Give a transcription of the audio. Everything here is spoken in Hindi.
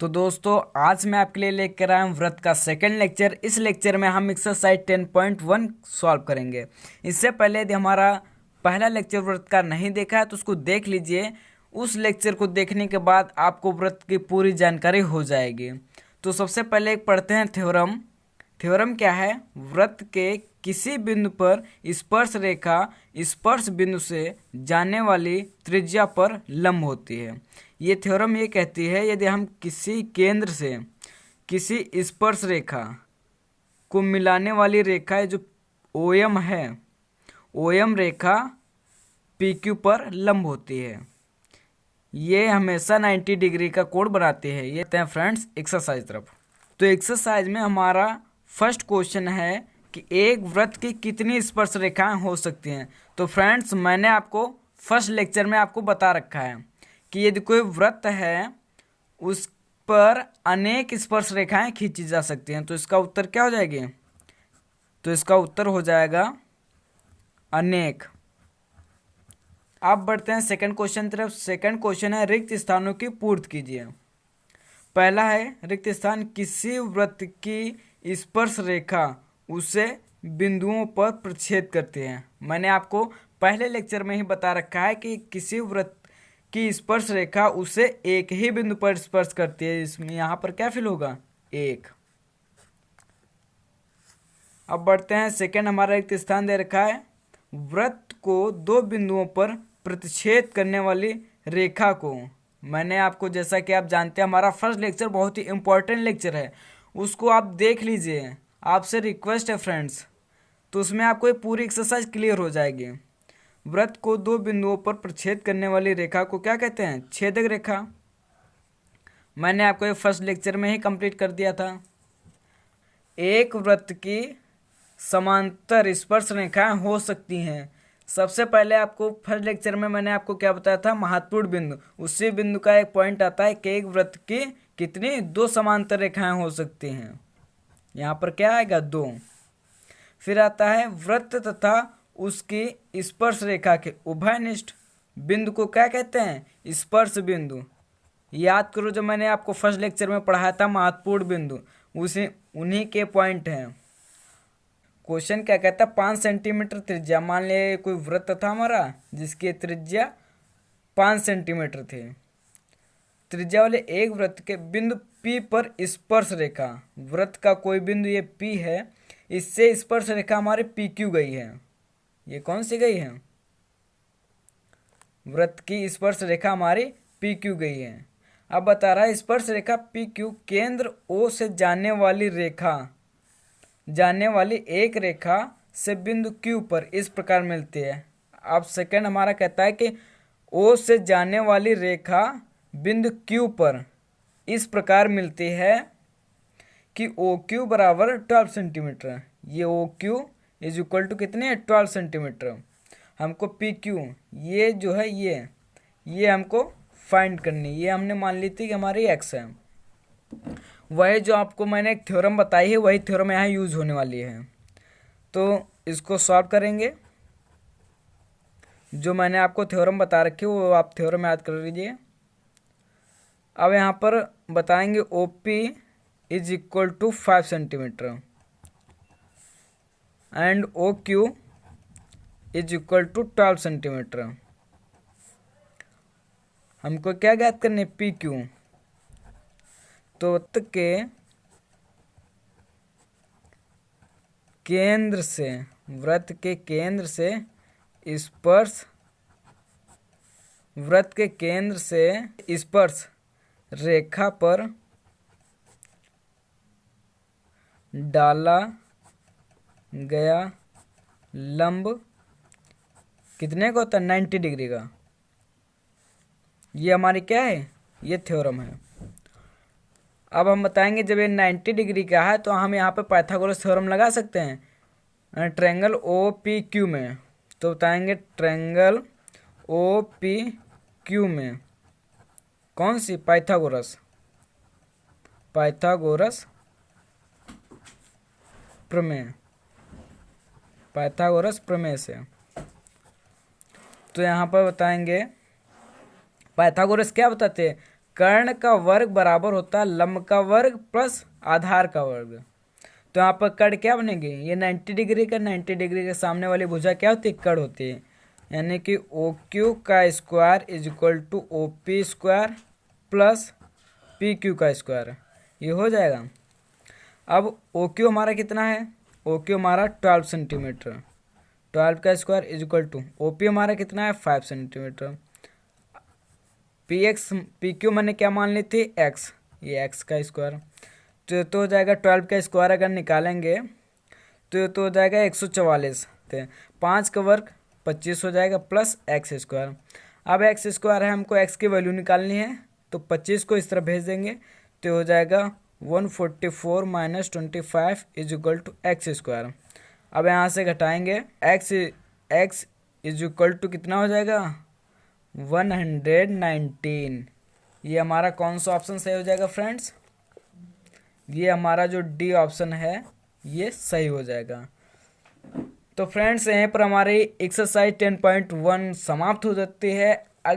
तो दोस्तों आज मैं आपके लिए लेकर आया हूँ व्रत का सेकंड लेक्चर। इस लेक्चर में हम एक्सरसाइज 10.1 सॉल्व करेंगे। इससे पहले यदि हमारा पहला लेक्चर व्रत का नहीं देखा है तो उसको देख लीजिए। उस लेक्चर को देखने के बाद आपको व्रत की पूरी जानकारी हो जाएगी। तो सबसे पहले एक पढ़ते हैं थ्योरम। थ्योरम क्या है? व्रत के किसी बिंदु पर स्पर्श रेखा स्पर्श बिंदु से जाने वाली त्रिज्या पर लंब होती है। ये थ्योरम ये कहती है यदि हम किसी केंद्र से किसी स्पर्श रेखा को मिलाने वाली रेखा जो ओएम है, ओएम रेखा पीक्यू पर लंब होती है। ये हमेशा 90 डिग्री का कोण बनाती है। ये हैं फ्रेंड्स एक्सरसाइज तरफ। तो एक्सरसाइज में हमारा फर्स्ट क्वेश्चन है कि एक वृत्त की कितनी स्पर्श रेखाएं हो सकती हैं। तो फ्रेंड्स मैंने आपको फर्स्ट लेक्चर में आपको बता रखा है कि यदि कोई वृत्त है उस पर अनेक स्पर्श रेखाएं खींची जा सकती हैं। तो इसका उत्तर क्या हो जाएगी? तो इसका उत्तर हो जाएगा अनेक। अब बढ़ते हैं सेकंड क्वेश्चन तरफ। सेकंड क्वेश्चन है रिक्त स्थानों की पूर्ति कीजिए। पहला है रिक्त स्थान किसी वृत्त की स्पर्श रेखा उसे बिंदुओं पर प्रतिच्छेद करती है। मैंने आपको पहले लेक्चर में ही बता रखा है कि किसी वृत्त की स्पर्श रेखा उसे एक ही बिंदु पर स्पर्श करती है। इसमें यहाँ पर क्या फिल होगा? एक। अब बढ़ते हैं सेकंड। हमारा रिक्त स्थान दे रखा है वृत्त को दो बिंदुओं पर प्रतिच्छेद करने वाली रेखा को। मैंने आपको, जैसा कि आप जानते हैं, हमारा फर्स्ट लेक्चर बहुत ही इंपॉर्टेंट लेक्चर है, उसको आप देख लीजिए। आपसे रिक्वेस्ट है फ्रेंड्स, तो उसमें आपको ये पूरी एक्सरसाइज क्लियर हो जाएगी। वृत्त को दो बिंदुओं पर प्रतिच्छेद करने वाली रेखा को क्या कहते हैं? छेदक रेखा। मैंने आपको ये फर्स्ट लेक्चर में ही कंप्लीट कर दिया था। एक वृत्त की समांतर स्पर्श रेखाएं हो सकती हैं। सबसे पहले आपको फर्स्ट लेक्चर में मैंने आपको क्या बताया था? महत्वपूर्ण बिंदु। उसी बिंदु का एक पॉइंट आता है कि एक वृत्त की कितनी दो समांतर रेखाएं हो सकती हैं। यहाँ पर क्या आएगा? दो। फिर आता है वृत्त तथा उसकी स्पर्श रेखा के उभयनिष्ठ बिंदु को क्या कहते हैं? स्पर्श बिंदु। याद करो, जो मैंने आपको फर्स्ट लेक्चर में पढ़ाया था महत्वपूर्ण बिंदु, उसी उन्हीं के पॉइंट हैं। क्वेश्चन क्या कहता है? 5 सेंटीमीटर त्रिज्या। मान लिया कोई वृत्त था हमारा जिसकी त्रिज्या 5 सेंटीमीटर थी। त्रिज्या वाले एक वृत्त के बिंदु P पर स्पर्श रेखा, वृत्त का कोई बिंदु ये P है, इससे स्पर्श रेखा हमारे PQ गई है। ये कौन सी गई है? वृत्त की स्पर्श रेखा हमारी PQ गई है। अब बता रहा है स्पर्श रेखा PQ केंद्र O से जाने वाली एक रेखा से बिंदु Q पर इस प्रकार मिलती है। अब सेकंड हमारा कहता है कि O से जाने वाली रेखा बिंदु Q पर इस प्रकार मिलती है कि OQ बराबर 12 सेंटीमीटर। ये OQ इज इक्वल टू कितने है? 12 सेंटीमीटर। हमको PQ ये जो है ये हमको फाइंड करनी। ये हमने मान ली थी कि हमारी X है। वही जो आपको मैंने एक थ्योरम बताई है, वही थ्योरम यहाँ यूज होने वाली है। तो इसको सॉल्व करेंगे। जो मैंने आपको थ्योरम बता रखी है वो आप थ्योरम याद कर लीजिए। अब यहाँ पर बताएंगे OP is equal to 5 centimetre and OQ is equal to 12 centimetre. हमको क्या ज्ञात करनी है? PQ। तो वृत्त के केंद्र से स्पर्श रेखा पर डाला गया लंब कितने का होता है? 90 डिग्री का। ये हमारी क्या है? ये थ्योरम है। अब हम बताएंगे जब ये 90 डिग्री का है तो हम यहाँ पे पाइथागोरस थ्योरम लगा सकते हैं ट्रायंगल OPQ में। तो बताएंगे ट्रायंगल OPQ में कौन सी? पाइथागोरस प्रमेय से। तो यहाँ पर बताएंगे पाइथागोरस क्या बताते हैं? कर्ण का वर्ग बराबर होता है लंब का वर्ग प्लस आधार का वर्ग। तो यहाँ पर कर्ण क्या बनेगी, ये 90 डिग्री का, 90 डिग्री के सामने वाली भुजा क्या होती है, कर्ण होती है। यानी कि ओ क्यू का square is equal to O P square plus P Q का स्क्वायर, ये हो जाएगा। अब ओ क्यू हमारा कितना है, ओ क्यू हमारा 12 सेंटीमीटर, 12 का square is equal to O P हमारा कितना है 5 सेंटीमीटर। पी क्यू मैंने क्या मान ली थी, एक्स, ये एक्स का स्क्वायर। तो हो जाएगा 12 का स्क्वायर अगर निकालेंगे तो हो जाएगा 144, तो 5 का वर्ग 25 हो जाएगा प्लस एक्स स्क्वायर। अब एक्स स्क्वायर है, हमको एक्स की वैल्यू निकालनी है, तो 25 को इस तरह भेज देंगे तो हो जाएगा 144 minus 25 is equal to X square. अब यहाँ से घटाएंगे एक्स इज इक्वल टू कितना हो जाएगा 119। ये हमारा कौन सा ऑप्शन सही हो जाएगा फ्रेंड्स, ये हमारा जो डी ऑप्शन है ये सही हो जाएगा। तो फ्रेंड्स यहीं पर हमारी एक्सरसाइज 10.1 समाप्त हो जाती है।